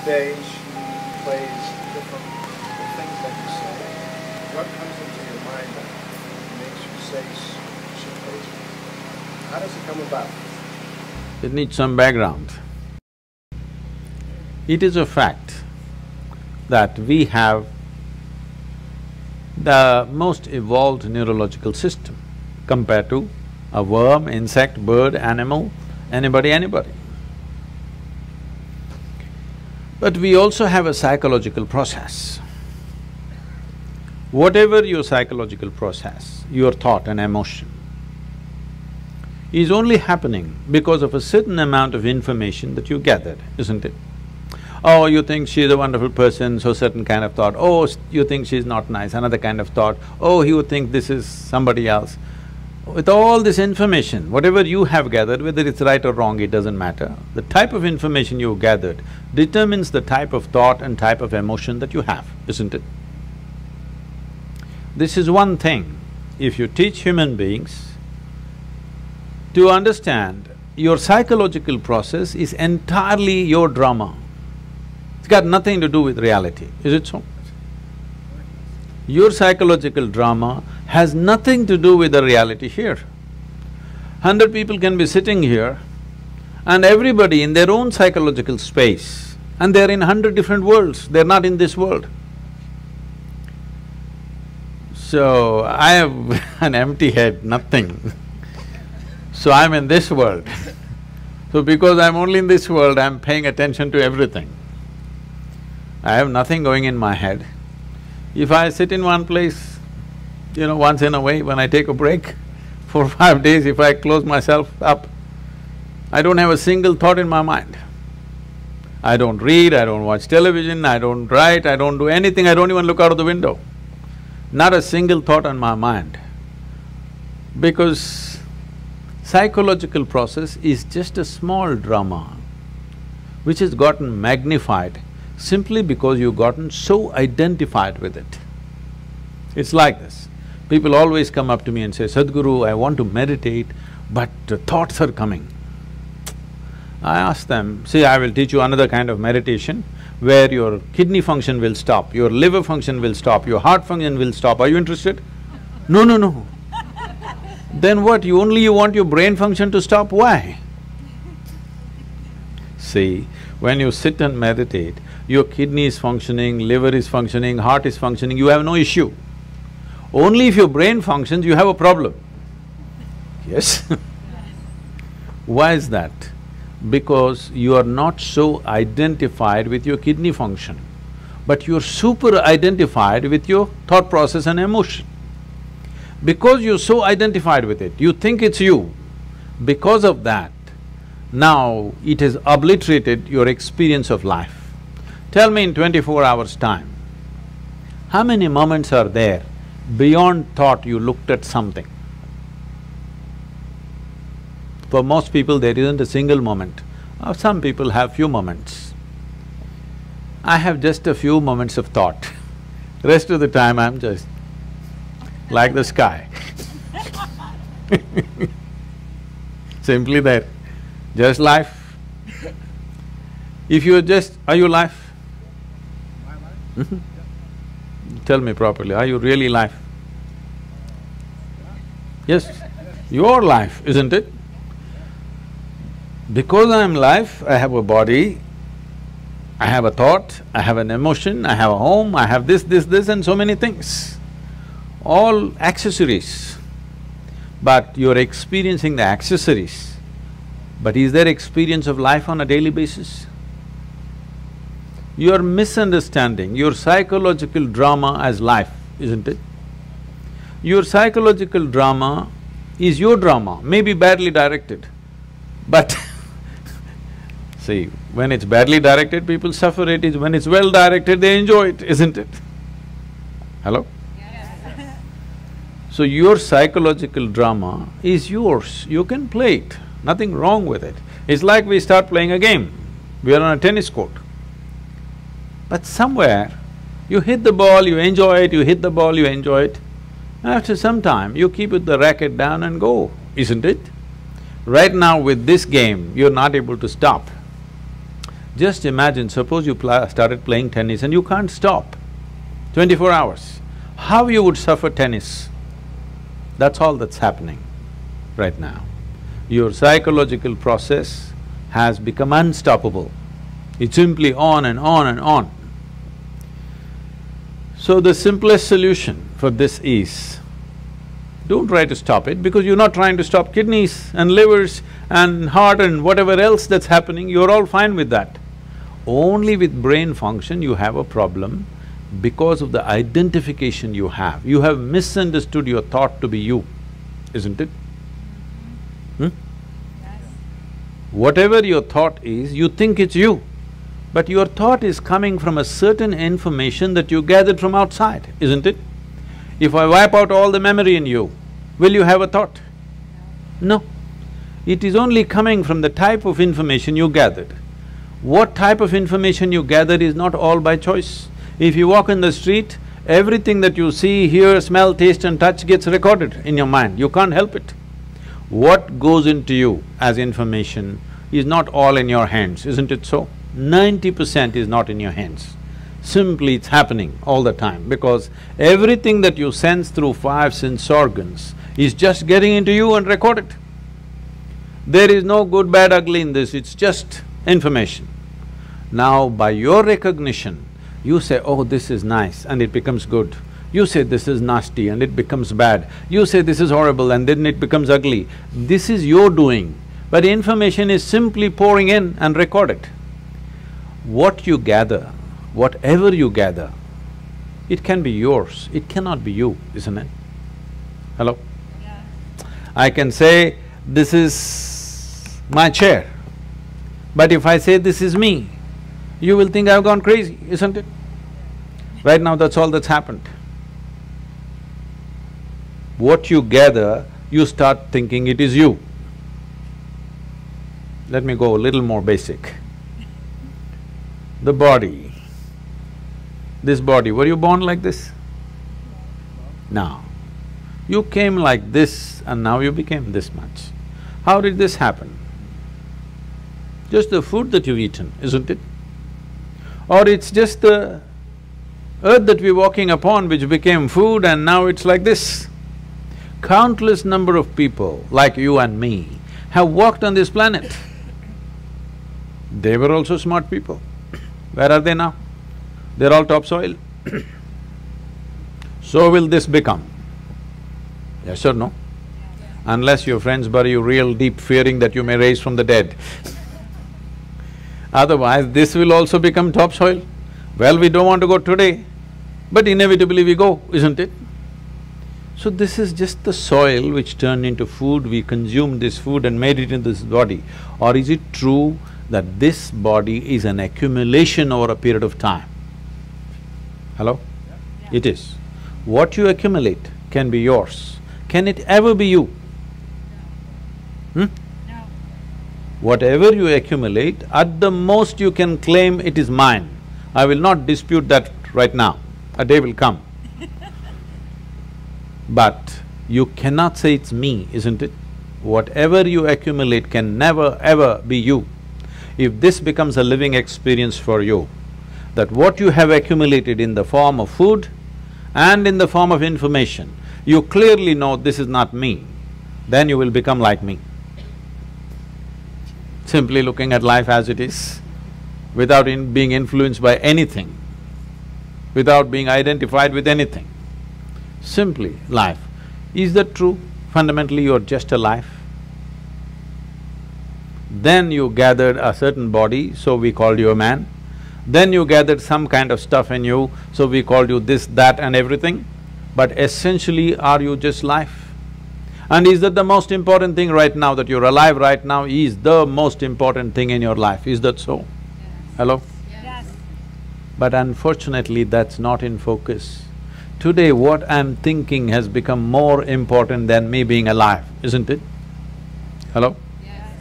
day she plays different the things that you say. What comes into your mind that makes you say she plays? How does it come about? It needs some background. It is a fact that we have the most evolved neurological system compared to a worm, insect, bird, animal, anybody. But we also have a psychological process. Whatever your psychological process, your thought and emotion, is only happening because of a certain amount of information that you gathered, isn't it? Oh, you think she's a wonderful person, so certain kind of thought. Oh, you think she's not nice, another kind of thought. Oh, you think this is somebody else. With all this information, whatever you have gathered, whether it's right or wrong, it doesn't matter. The type of information you gathered determines the type of thought and type of emotion that you have, isn't it? This is one thing, if you teach human beings to understand your psychological process is entirely your drama. It's got nothing to do with reality, is it so? Your psychological drama has nothing to do with the reality here. 100 people can be sitting here and everybody in their own psychological space, and they're in 100 different worlds, they're not in this world. So, I have an empty head, nothing. So I'm in this world. So because I'm only in this world, I'm paying attention to everything. I have nothing going in my head. If I sit in one place, once in a way, when I take a break, 4 or 5 days, if I close myself up, I don't have a single thought in my mind. I don't read, I don't watch television, I don't write, I don't do anything, I don't even look out of the window. Not a single thought on my mind. Because psychological process is just a small drama which has gotten magnified simply because you've gotten so identified with it. It's like this. People always come up to me and say, Sadhguru, I want to meditate, but thoughts are coming. I ask them, see, I will teach you another kind of meditation where your kidney function will stop, your liver function will stop, your heart function will stop. Are you interested? No. Then what, you want your brain function to stop? Why? See, when you sit and meditate, your kidney is functioning, liver is functioning, heart is functioning, you have no issue. Only if your brain functions, you have a problem. Yes? Why is that? Because you are not so identified with your kidney function, but you're super identified with your thought process and emotion. Because you're so identified with it, you think it's you. Because of that, now it has obliterated your experience of life. Tell me in 24 hours' time, how many moments are there beyond thought you looked at something? For most people, there isn't a single moment. Some people have few moments. I have just a few moments of thought. Rest of the time, I'm just like the sky. Simply there, just life. If you're just… are you life? My life? Tell me properly, are you really life? Yes, your life, isn't it? Because I'm life, I have a body, I have a thought, I have an emotion, I have a home, I have this and so many things. All accessories. But you're experiencing the accessories. But is there experience of life on a daily basis? You're misunderstanding your psychological drama as life, isn't it? Your psychological drama is your drama, maybe badly directed, but see, when it's badly directed, people suffer it. When it's well directed, they enjoy it, isn't it? Hello? Yes. So your psychological drama is yours, you can play it, nothing wrong with it. It's like we start playing a game, we are on a tennis court. But somewhere, you hit the ball, you enjoy it, you hit the ball, you enjoy it. After some time, you keep the racket down and go, isn't it? Right now with this game, you're not able to stop. Just imagine, suppose you started playing tennis and you can't stop 24 hours. How you would suffer tennis? That's all that's happening right now. Your psychological process has become unstoppable. It's simply on and on and on. So the simplest solution for this is, don't try to stop it because you're not trying to stop kidneys and livers and heart and whatever else that's happening, you're all fine with that. Only with brain function you have a problem because of the identification you have. You have misunderstood your thought to be you, isn't it? Yes. Whatever your thought is, you think it's you. But your thought is coming from a certain information that you gathered from outside, isn't it? If I wipe out all the memory in you, will you have a thought? No. It is only coming from the type of information you gathered. What type of information you gathered is not all by choice. If you walk in the street, everything that you see, hear, smell, taste and touch gets recorded in your mind, you can't help it. What goes into you as information is not all in your hands, isn't it so? 90% is not in your hands. Simply it's happening all the time because everything that you sense through five sense organs is just getting into you and recorded. There is no good, bad, ugly in this, it's just information. Now by your recognition, you say, oh, this is nice and it becomes good. You say this is nasty and it becomes bad. You say this is horrible and then it becomes ugly. This is your doing, but information is simply pouring in and recorded. What you gather, whatever you gather, it can be yours, it cannot be you, isn't it? Hello? Yeah. I can say, this is my chair, but if I say this is me, you will think I've gone crazy, isn't it? Right now, that's all that's happened. What you gather, you start thinking it is you. Let me go a little more basic. The body, this body, were you born like this? No. You came like this and now you became this much. How did this happen? Just the food that you've eaten, isn't it? Or it's just the earth that we're walking upon which became food and now it's like this. Countless number of people like you and me have walked on this planet. They were also smart people. Where are they now? They're all topsoil. So will this become. Yes or no? Unless your friends bury you real deep, fearing that you may rise from the dead. Otherwise, this will also become topsoil. Well, we don't want to go today, but inevitably we go, isn't it? So this is just the soil which turned into food, we consumed this food and made it into this body. Or is it true that this body is an accumulation over a period of time? Hello? Yeah. It is. What you accumulate can be yours. Can it ever be you? No. Whatever you accumulate, at the most you can claim it is mine. I will not dispute that right now, a day will come. But you cannot say it's me, isn't it? Whatever you accumulate can never ever be you. If this becomes a living experience for you, that what you have accumulated in the form of food and in the form of information, you clearly know this is not me, then you will become like me. Simply looking at life as it is, without being influenced by anything, without being identified with anything. Simply life. Is that true? Fundamentally, you're just a life. Then you gathered a certain body, so we called you a man. Then you gathered some kind of stuff in you, so we called you this, that and everything. But essentially, are you just life? And is that the most important thing right now, that you're alive right now is the most important thing in your life, is that so? Yes. Hello? Yes. But unfortunately, that's not in focus. Today, what I'm thinking has become more important than me being alive, isn't it? Hello? Yes.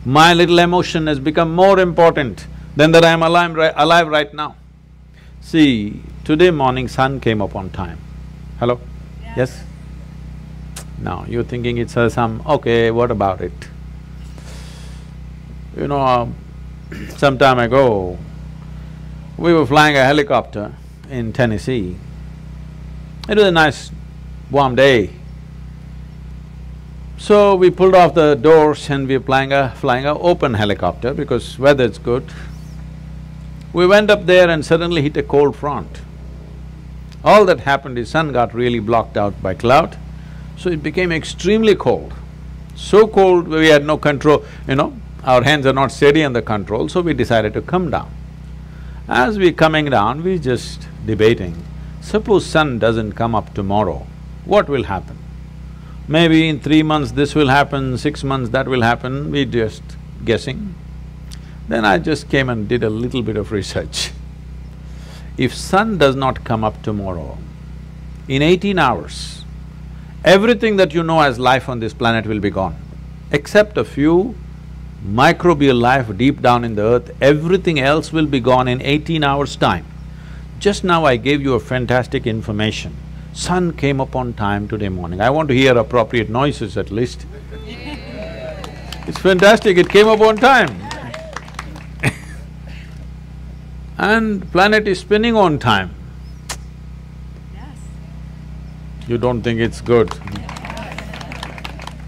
My little emotion has become more important than that I'm alive right now. See, today morning sun came up on time. Hello? Yes? Now, you're thinking it's some… okay, what about it? You know, some time ago, we were flying a helicopter in Tennessee. It was a nice warm day. So we pulled off the doors and we were flying a open helicopter because weather's good. We went up there and suddenly hit a cold front. All that happened is sun got really blocked out by cloud, so it became extremely cold. So cold we had no control, our hands are not steady on the control, so we decided to come down. As we coming down, we just debating, suppose sun doesn't come up tomorrow, what will happen? Maybe in 3 months this will happen, 6 months that will happen, we just guessing. Then I just came and did a little bit of research. If sun does not come up tomorrow, in 18 hours, everything that you know as life on this planet will be gone. Except a few microbial life deep down in the earth, everything else will be gone in 18 hours' time. Just now I gave you a fantastic information. Sun came up on time today morning. I want to hear appropriate noises at least. It's fantastic, it came up on time. And planet is spinning on time. Yes. You don't think it's good?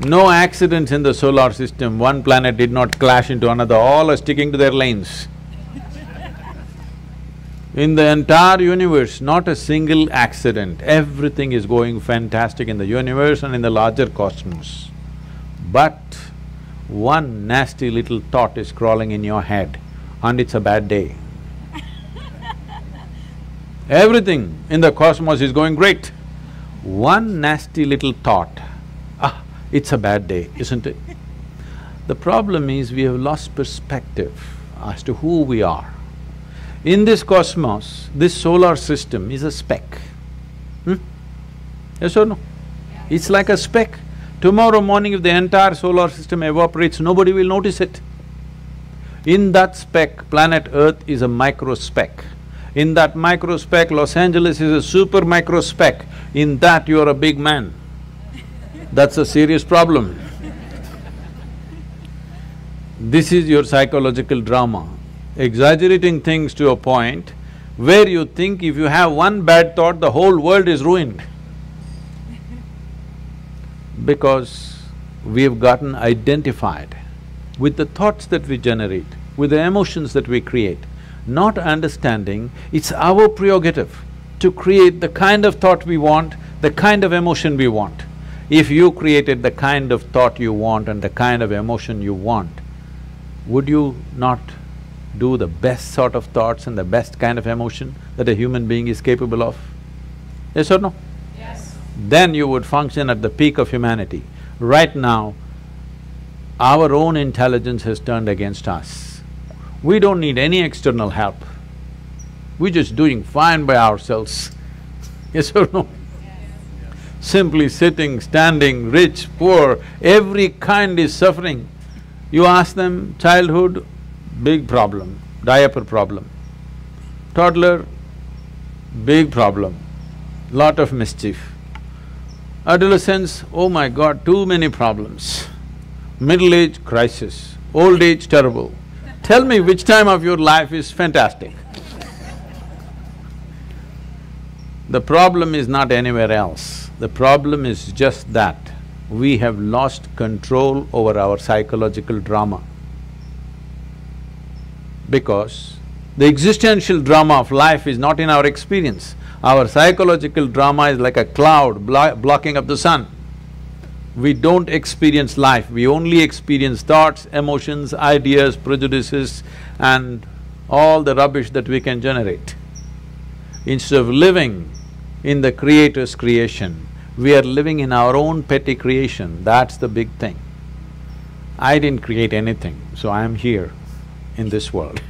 No accidents in the solar system, one planet did not clash into another, all are sticking to their lanes. In the entire universe, not a single accident, everything is going fantastic in the universe and in the larger cosmos. But one nasty little thought is crawling in your head and it's a bad day. Everything in the cosmos is going great. One nasty little thought, it's a bad day, isn't it? The problem is we have lost perspective as to who we are. In this cosmos, this solar system is a speck. Yes or no? It's like a speck. Tomorrow morning if the entire solar system evaporates, nobody will notice it. In that speck, planet Earth is a micro speck. In that micro speck, Los Angeles is a super micro speck. In that, you are a big man. That's a serious problem. This is your psychological drama. Exaggerating things to a point where you think if you have one bad thought, the whole world is ruined. Because we have gotten identified with the thoughts that we generate, with the emotions that we create, not understanding it's our prerogative to create the kind of thought we want, the kind of emotion we want. If you created the kind of thought you want and the kind of emotion you want, would you not do the best sort of thoughts and the best kind of emotion that a human being is capable of? Yes or no? Yes. Then you would function at the peak of humanity. Right now, our own intelligence has turned against us. We don't need any external help. We're just doing fine by ourselves. Yes or no? Yes. Simply sitting, standing, rich, poor, every kind is suffering. You ask them, childhood, big problem, diaper problem. Toddler, big problem, lot of mischief. Adolescence, oh my God, too many problems. Middle age, crisis. Old age, terrible. Tell me which time of your life is fantastic. The problem is not anywhere else. The problem is just that we have lost control over our psychological drama. Because the existential drama of life is not in our experience. Our psychological drama is like a cloud blocking up the sun. We don't experience life, we only experience thoughts, emotions, ideas, prejudices and all the rubbish that we can generate. Instead of living in the Creator's creation, we are living in our own petty creation, that's the big thing. I didn't create anything, so I am here in this world